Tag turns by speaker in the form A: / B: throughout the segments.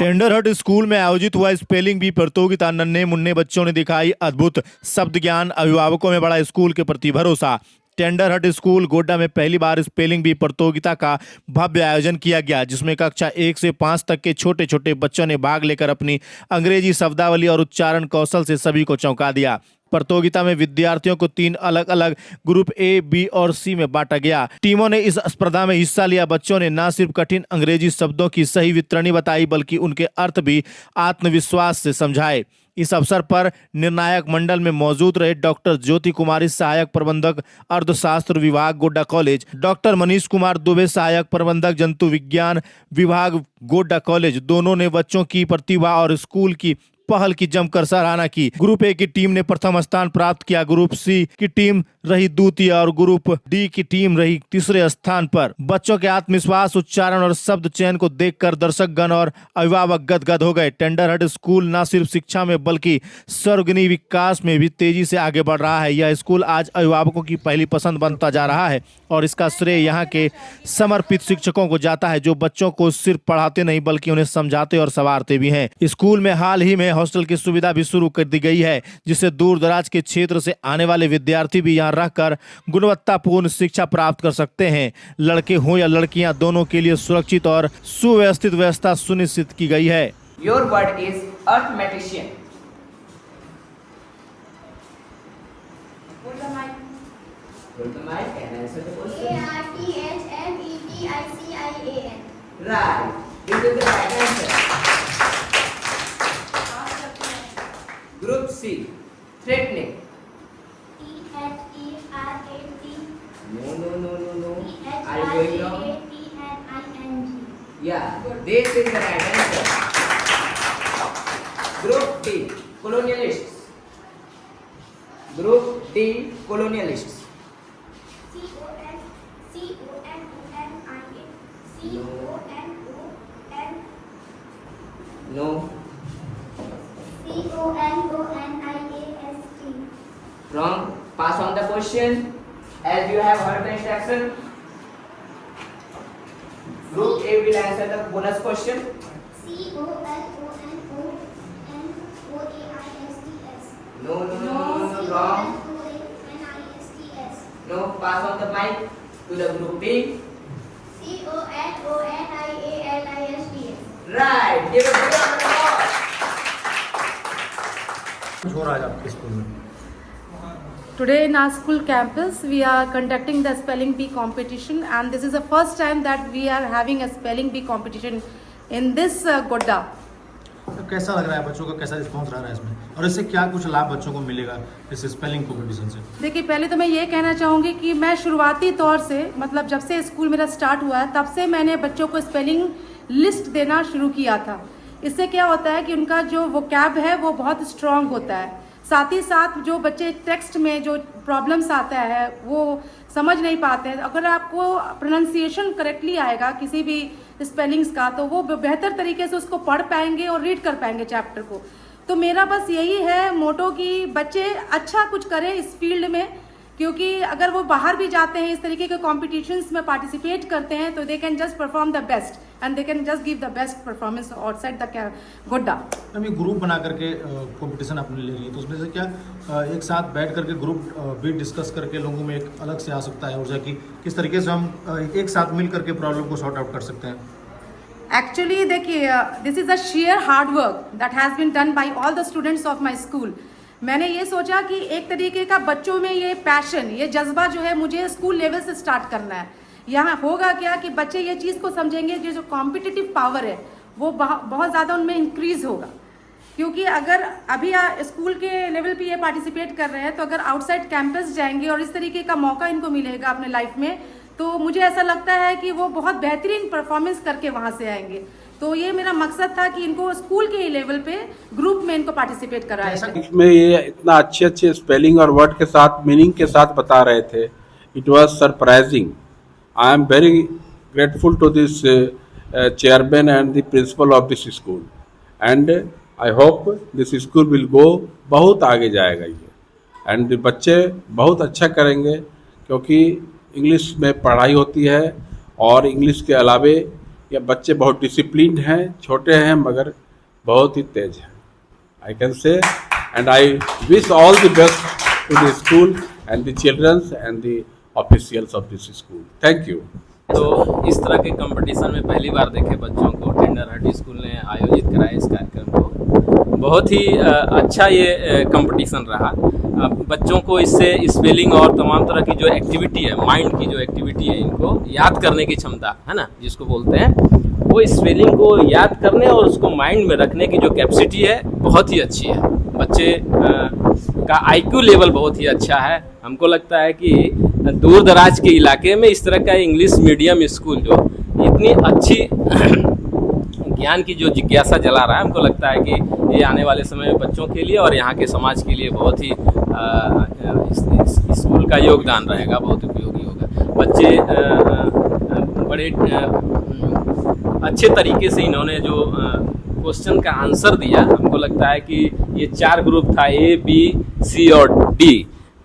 A: टेंडरहट school में आयोजित हुआ स्पेलिंग बी प्रतियोगिता। नन्हे मुन्ने बच्चों ने दिखाई अद्भुत शब्द ज्ञान, अभिभावकों में बड़ा स्कूल के प्रति भरोसा। टेंडरहट स्कूल गोड्डा में पहली बार स्पेलिंग बी प्रतियोगिता का भव्य आयोजन किया गया, जिसमें कक्षा 1 से 5 तक के छोटे छोटे बच्चों ने भाग लेकर अपनी अंग्रेजी शब्दावली और उच्चारण कौशल से सभी को चौंका दिया। प्रतियोगिता में विद्यार्थियों को 3 अलग अलग ग्रुप ए, बी और सी में बांटा गया। टीमों ने इस स्पर्धा में हिस्सा लिया। बच्चों ने न सिर्फ कठिन अंग्रेजी शब्दों की सही वितरणी बताई, बल्कि उनके अर्थ भी आत्मविश्वास से समझाए। इस अवसर पर निर्णायक मंडल में मौजूद रहे डॉक्टर ज्योति कुमारी, सहायक प्रबंधक अर्थशास्त्र विभाग गोड्डा कॉलेज, डॉक्टर मनीष कुमार दुबे, सहायक प्रबंधक जंतु विज्ञान विभाग गोड्डा कॉलेज। दोनों ने बच्चों की प्रतिभा और स्कूल की पहल की जमकर सराहना की। ग्रुप ए की टीम ने प्रथम स्थान प्राप्त किया, ग्रुप सी की टीम रही द्वितीय और ग्रुप डी की टीम रही तीसरे स्थान पर। बच्चों के आत्मविश्वास, उच्चारण और शब्द चयन को देखकर दर्शकगण और अभिभावक गदगद हो गए। टेंडरहट स्कूल न सिर्फ शिक्षा में बल्कि सर्वांगीण विकास में भी तेजी से आगे बढ़ रहा है। यह स्कूल आज अभिभावकों की पहली पसंद बनता जा रहा है और इसका श्रेय यहाँ के समर्पित शिक्षकों को जाता है, जो बच्चों को सिर्फ पढ़ाते नहीं बल्कि उन्हें समझाते और संवारते भी हैं। स्कूल में हाल ही में हॉस्टल की सुविधा भी शुरू कर दी गई है, जिससे दूर दराज के क्षेत्र से आने वाले विद्यार्थी भी यहाँ रहकर गुणवत्तापूर्ण शिक्षा प्राप्त कर सकते हैं। लड़के हों या लड़कियां, दोनों के लिए सुरक्षित और सुव्यवस्थित व्यवस्था सुनिश्चित की गई है।
B: Your word is arithmetician.
C: Hold the mic.
B: Hold the mic and answer the question.
C: ARTHMETICIAN.
B: Right. This is the right answer. Group C. Threatening.
C: THERAT.
B: No. Are you going wrong?
C: THEATNING.
B: Yeah. This is the right answer. Group D. Colonialists. Group D. Colonialists. No.
C: CONIAST.
B: Wrong. Pass on the question as you have heard the instruction. Group A will answer the bonus question.
C: CONONOAISTS.
B: No. Wrong.
C: CONONISTS.
B: No. Pass on the mic to the group B.
C: CONONIALISTS.
B: Right. Give a big round of applause.
A: कुछ हो रहा है आपके school में?
D: Today in our school campus, we are conducting the spelling bee competition, and this is the first time that we are having a spelling bee competition in this Godda.
E: तो कैसा लग रहा है, बच्चों का कैसा रिस्पांस रहा है इसमें, और इससे क्या कुछ लाभ बच्चों को मिलेगा इस स्पेलिंग कंपटीशन से?
D: देखिए, पहले तो मैं ये कहना चाहूँगी कि मैं शुरुआती तौर से, मतलब जब से स्कूल मेरा स्टार्ट हुआ है, तब से मैंने बच्चों को स्पेलिंग लिस्ट देना शुरू किया था। इससे क्या होता है कि उनका जो वोकैब है वो बहुत स्ट्रांग होता है। साथ ही साथ जो बच्चे टेक्स्ट में जो प्रॉब्लम्स आता है वो समझ नहीं पाते हैं, अगर आपको प्रोनाउंसिएशन करेक्टली आएगा किसी भी स्पेलिंग्स का, तो वो बेहतर तरीके से उसको पढ़ पाएंगे और रीड कर पाएंगे चैप्टर को। तो मेरा बस यही है मोटो कि बच्चे अच्छा कुछ करें इस फील्ड में, क्योंकि अगर वो बाहर भी जाते हैं, इस तरीके के कॉम्पिटिशन्स में पार्टिसिपेट करते हैं, तो they can just perform the best and they can just give the best performance outside the Godda.
E: हम ये ग्रुप बना करके कंपटीशन आपने ले लिया, तो उसमें से क्या एक साथ बैठ करके ग्रुप भी डिस्कस करके लोगों में एक अलग से आ सकता है ऊर्जा की, किस तरीके से हम एक साथ मिल करके प्रॉब्लम को सॉर्ट आउट कर सकते हैं?
D: एक्चुअली देखिए, this is a sheer hard work that has been done by all the students of my school. मैंने ये सोचा कि एक तरीके का बच्चों में ये पैशन, ये जज्बा जो है मुझे स्कूल लेवल से स्टार्ट करना है। यहाँ होगा क्या कि बच्चे ये चीज़ को समझेंगे कि जो कॉम्पिटिटिव पावर है वो बहुत ज़्यादा उनमें इंक्रीज होगा, क्योंकि अगर अभी स्कूल के लेवल पे ये पार्टिसिपेट कर रहे हैं, तो अगर आउटसाइड कैंपस जाएंगे और इस तरीके का मौका इनको मिलेगा अपने लाइफ में, तो मुझे ऐसा लगता है कि वो बहुत बेहतरीन परफॉर्मेंस करके वहाँ से आएंगे। तो ये मेरा मकसद था कि इनको स्कूल के लेवल पे ग्रुप में इनको पार्टिसिपेट कराया जाए।
F: इसमें ये इतना अच्छे स्पेलिंग और वर्ड के साथ मीनिंग के साथ बता रहे थे, it was surprising. I am very grateful to this chairman and the principal of this school, and I hope this school will go, बहुत आगे जाएगा ये, एंड बच्चे बहुत अच्छा करेंगे, क्योंकि इंग्लिश में पढ़ाई होती है और इंग्लिश के अलावे ये बच्चे बहुत डिसिप्लिन्ड हैं, छोटे हैं मगर बहुत ही तेज हैं. I can say, and I wish all the best to the school and the children and the officials of this school. Thank you.
G: तो इस तरह के कंपटीशन में पहली बार देखे बच्चों को टेंडरहट स्कूल ने आयोजित कराया इस कार्यक्रम को. बहुत ही अच्छा ये कंपटीशन रहा. अब बच्चों को इससे स्पेलिंग और तमाम तरह की जो एक्टिविटी है, माइंड की जो एक्टिविटी है, इनको याद करने की क्षमता है ना, जिसको बोलते हैं, वो स्पेलिंग को याद करने और उसको माइंड में रखने की जो कैपेसिटी है बहुत ही अच्छी है. बच्चे का आईक्यू लेवल बहुत ही अच्छा है. हमको लगता है कि दूर दराज के इलाके में इस तरह का इंग्लिश मीडियम स्कूल जो इतनी अच्छी ज्ञान की जो जिज्ञासा जला रहा है, हमको लगता है कि ये आने वाले समय में बच्चों के लिए और यहाँ के समाज के लिए बहुत ही इस स्कूल का योगदान रहेगा, बहुत उपयोगी होगा. बच्चे बड़े अच्छे तरीके से इन्होंने जो क्वेश्चन का आंसर दिया, हमको लगता है कि ये 4 ग्रुप था, A, B, C और D.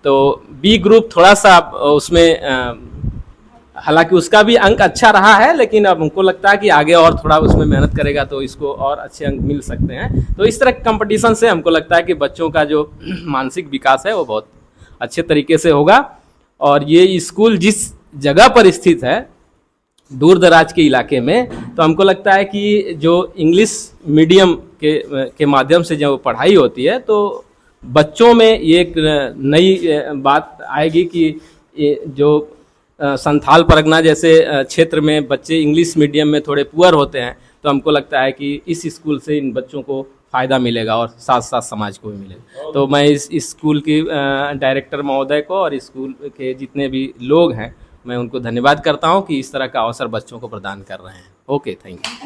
G: तो B ग्रुप थोड़ा सा उसमें हालांकि उसका भी अंक अच्छा रहा है, लेकिन अब हमको लगता है कि आगे और थोड़ा उसमें मेहनत करेगा तो इसको और अच्छे अंक मिल सकते हैं. तो इस तरह के कंपटीशन से हमको लगता है कि बच्चों का जो मानसिक विकास है वो बहुत अच्छे तरीके से होगा. और ये स्कूल जिस जगह पर स्थित है, दूर दराज के इलाके में, तो हमको लगता है कि जो इंग्लिश मीडियम के माध्यम से जो पढ़ाई होती है, तो बच्चों में ये एक नई बात आएगी कि जो संथाल परगना जैसे क्षेत्र में बच्चे इंग्लिश मीडियम में थोड़े पुअर होते हैं, तो हमको लगता है कि इस स्कूल से इन बच्चों को फ़ायदा मिलेगा और साथ साथ समाज को भी मिलेगा. तो मैं इस स्कूल की डायरेक्टर महोदय को और स्कूल के जितने भी लोग हैं, मैं उनको धन्यवाद करता हूं कि इस तरह का अवसर बच्चों को प्रदान कर रहे हैं. Okay, thank you.